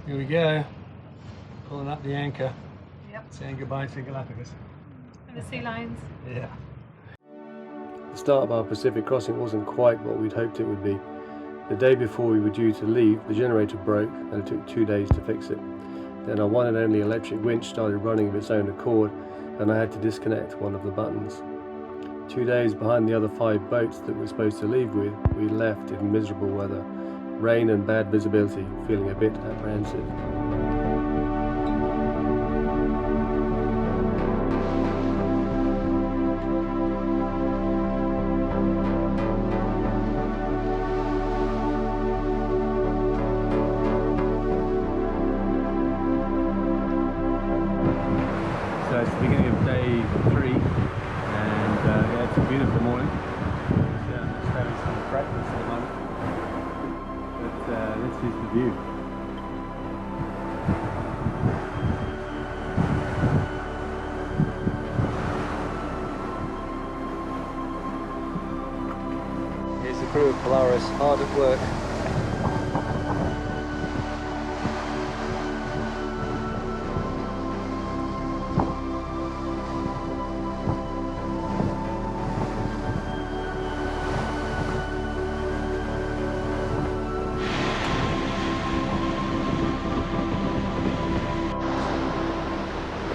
Here we go, pulling up the anchor. Yep. Saying goodbye to Galapagos. And the sea lions. Yeah. The start of our Pacific crossing wasn't quite what we'd hoped it would be. The day before we were due to leave, the generator broke and it took 2 days to fix it. Then our one and only electric winch started running of its own accord and I had to disconnect one of the buttons. 2 days behind the other 5 boats that we're supposed to leave with, we left in miserable weather, rain and bad visibility, feeling a bit apprehensive. So it's the beginning of day 3 and yeah, it's a beautiful morning. Just having some breakfast at the moment, but this is the view. Here's the crew of Polaris hard at work.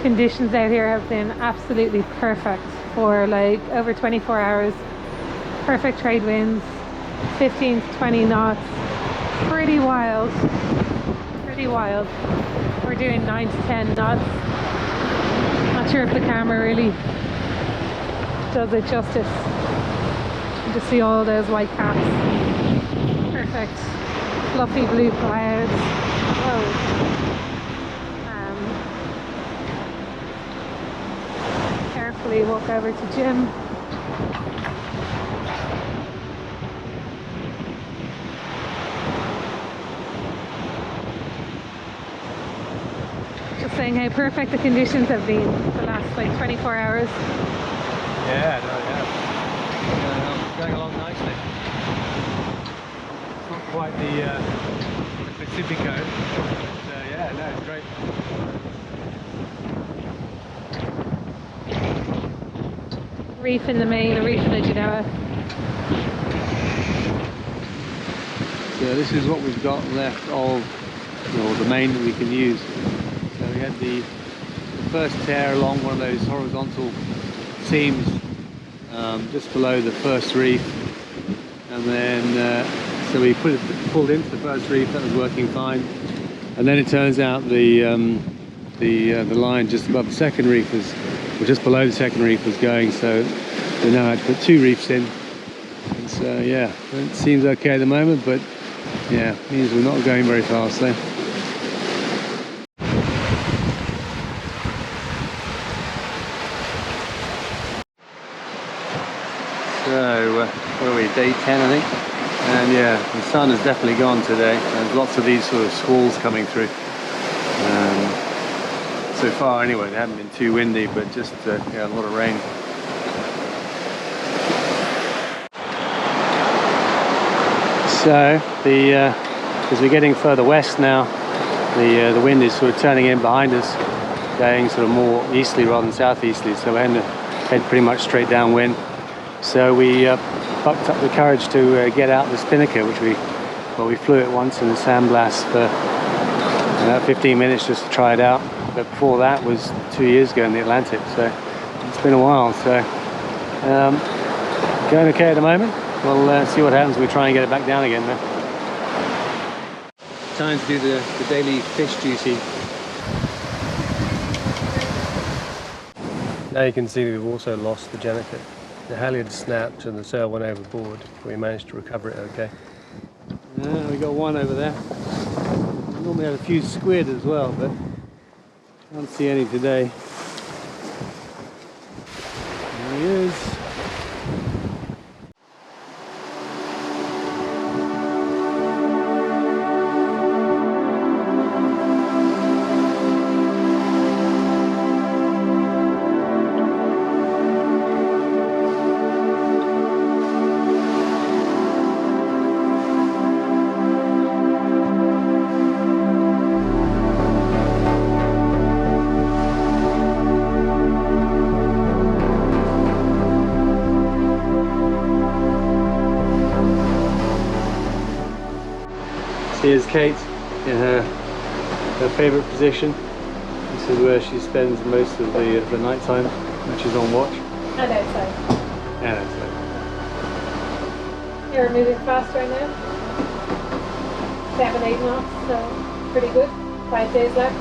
Conditions out here have been absolutely perfect for like over 24 hours. Perfect trade winds, 15 to 20 knots. Pretty wild. Pretty wild. We're doing 9 to 10 knots. Not sure if the camera really does it justice. You just see all those white caps. Perfect. Fluffy blue clouds. Whoa. Carefully walk over to Jim. Just saying how perfect the conditions have been the last like 24 hours. Yeah, no, yeah. Going along nicely. It's not quite the Pacifico, but yeah, no, it's great. Reef in the main, a reef in the Genoa. So this is what we've got left of the main that we can use. So we had the first tear along one of those horizontal seams just below the first reef, and then so we pulled into the first reef. That was working fine, and then it turns out the line just above the second reef was, or just below the second reef, was going, so we now had to put 2 reefs in. And so yeah, it seems okay at the moment, but yeah, means we're not going very fast there. So where are we, day 10 I think, and yeah, the sun has definitely gone today. There's lots of these sort of squalls coming through. So far anyway, they haven't been too windy, but just yeah, a lot of rain. So as we're getting further west now, the wind is sort of turning in behind us, going sort of more easterly rather than southeasterly, so we're going to head pretty much straight downwind. So we bucked up the courage to get out the spinnaker, which we flew it once in the sandblast for about 15 minutes just to try it out. But before that was 2 years ago in the Atlantic, so it's been a while. So going okay at the moment. We'll see what happens. We try and get it back down again now. Time to do the daily fish duty. Now you can see we've also lost the Jenica. The halyard snapped and the sail went overboard. We managed to recover it okay. We got one over there. We normally have a few squid as well, but I don't see any today. There he is. Here's Kate in her favourite position. This is where she spends most of the night time when she's on watch. And outside. And outside. You're moving fast right now. 7-8 knots, so pretty good. 5 days left.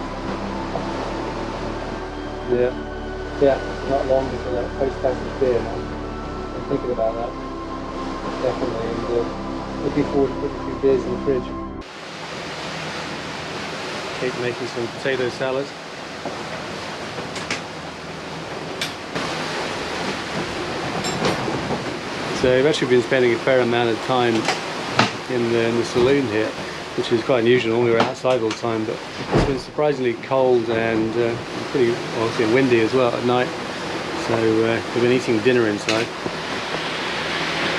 Yeah, not long until that post-passage beer now. I'm thinking about that. Definitely, and looking forward to putting a few beers in the fridge. Kate making some potato salad. So we've actually been spending a fair amount of time in the saloon here, which is quite unusual. Normally we're outside all the time, but it's been surprisingly cold and pretty obviously windy as well at night. So we've been eating dinner inside.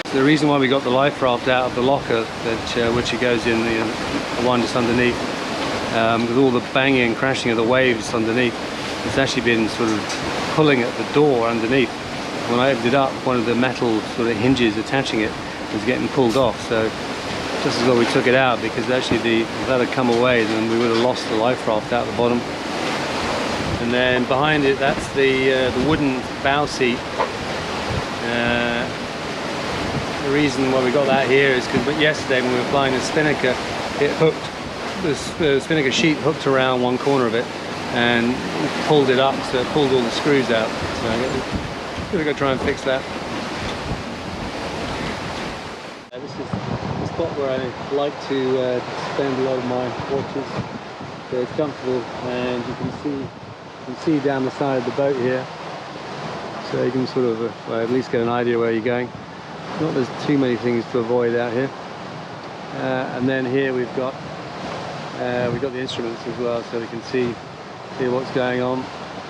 So the reason why we got the life raft out of the locker, that which it goes in the one just underneath, with all the banging and crashing of the waves underneath, it's actually been sort of pulling at the door underneath. When I opened it up, one of the metal sort of hinges attaching it was getting pulled off. So just as well we took it out, because actually if that had come away, then we would have lost the life raft out the bottom. And then behind it, that's the wooden bow seat. The reason why we got that here is because yesterday when we were flying the Spinnaker, it hooked, the Spinnaker sheet hooked around one corner of it and pulled it up, so it pulled all the screws out. So I'm gonna go try and fix that. This is the spot where I like to spend a lot of my watches. So it's comfortable, and you can see down the side of the boat here, so you can sort of well, at least get an idea where you're going. Not there's too many things to avoid out here. And then here we've got the instruments as well, so we can see what's going on,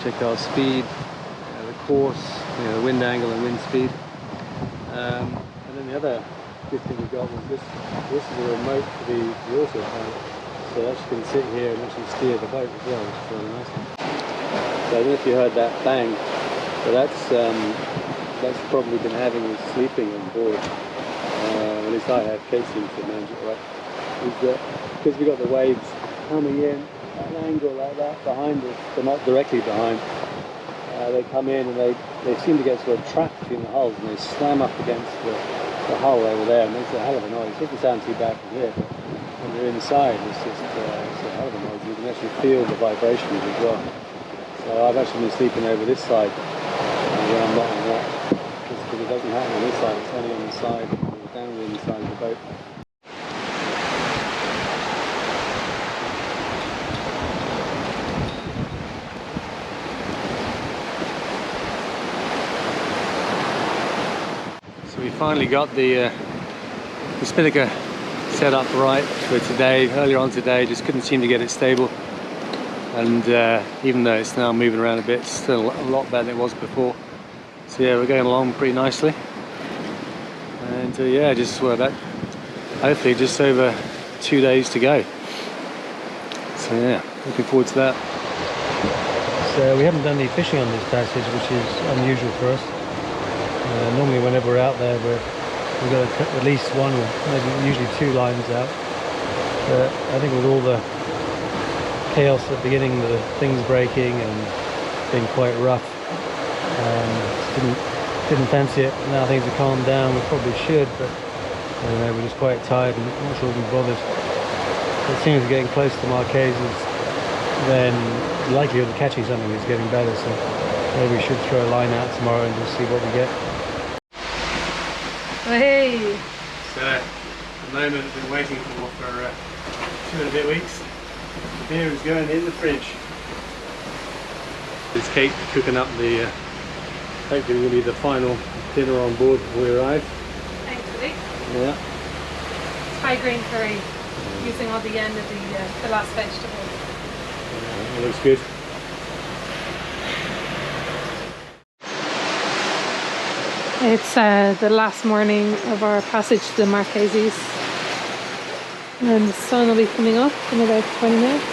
check our speed, the course, the wind angle and wind speed. And then the other good thing we got was this is a remote for the autopilot, so that you can sit here and actually steer the boat as well, which is really nice. So I don't know if you heard that bang, but that's probably been having us sleeping on board. At least I have. Kate seems to manage it right. Is that because we got the waves coming in at an angle like that behind us, but not directly behind. They come in and they seem to get sort of trapped between the hulls, and they slam up against the hull over there, and makes a hell of a noise. It doesn't sound too bad from here, but when you're inside, it's just it's a hell of a noise. You can actually feel the vibrations as well. So I've actually been sleeping over this side when I'm not on watch, because it doesn't happen on this side. It's only on the side, or downwind side of the boat. So we finally got the Spinnaker set up right for today. Earlier on today, just couldn't seem to get it stable, and even though it's now moving around a bit, it's still a lot better than it was before. So yeah, we're going along pretty nicely, and yeah, just that hopefully just over 2 days to go. So yeah, looking forward to that. So we haven't done any fishing on this passage, which is unusual for us. Normally whenever we're out there, we've got at least one or maybe usually 2 lines out. But I think with all the chaos at the beginning, the things breaking and being quite rough, didn't fancy it. Now things have calmed down, we probably should, but I don't know, we're just quite tired and not sure we'll be bothered. It seems we're getting close to Marquesas, then the likelihood of catching something is getting better, so maybe we should throw a line out tomorrow and just see what we get. Hey! So, the moment I've been waiting for 2 and a bit weeks. The beer is going in the fridge. It's Kate cooking up the, hopefully will be the final dinner on board before we arrive. Thankfully. Yeah. It's high grain curry, using all the end of the last vegetables. It looks good. It's the last morning of our passage to the Marquesas, and the sun will be coming up in about 20 minutes.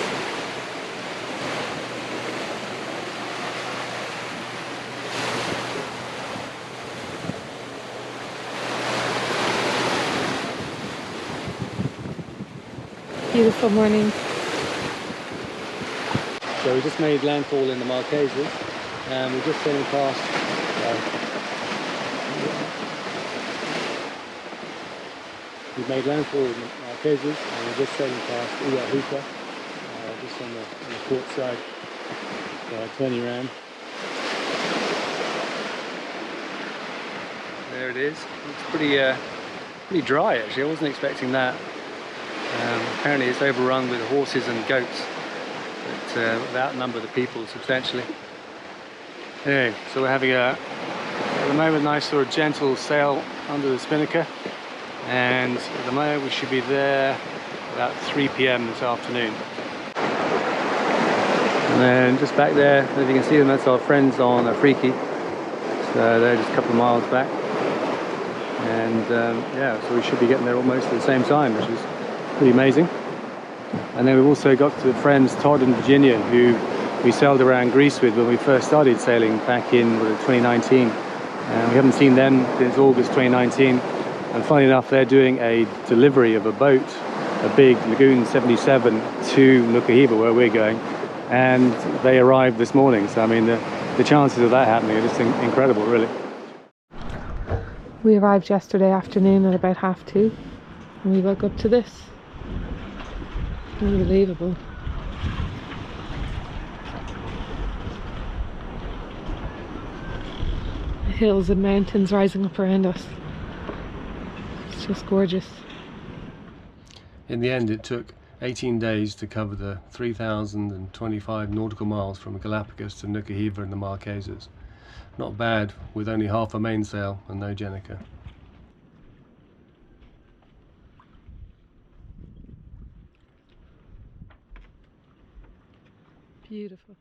Beautiful morning. So we just made landfall in the Marquesas, and we're just sailing past. We've made landfall in the Marquesas, and we're just sailing past just on the port side, turning around. There it is. It's pretty dry actually. I wasn't expecting that. Apparently it's overrun with horses and goats that outnumber the people substantially. Anyway, so we're having at the moment, nice sort of gentle sail under the spinnaker, and at the moment we should be there about 3 p.m. this afternoon. And then just back there, as you can see them, that's our friends on Afriki. So they're just a couple of miles back. And yeah, so we should be getting there almost at the same time, which is pretty amazing. And then we've also got to friends Todd and Virginia, who we sailed around Greece with when we first started sailing back in 2019. And we haven't seen them since August 2019. And funny enough, they're doing a delivery of a boat, a big Lagoon 77 to Nukuhiva, where we're going. And they arrived this morning. So I mean, the chances of that happening are just incredible, really. We arrived yesterday afternoon at about 2:30, and we woke up to this. Unbelievable. Hills and mountains rising up around us. It's just gorgeous. In the end, it took 18 days to cover the 3,025 nautical miles from Galapagos to Nukuhiva in the Marquesas. Not bad, with only half a mainsail and no Jenica. Beautiful.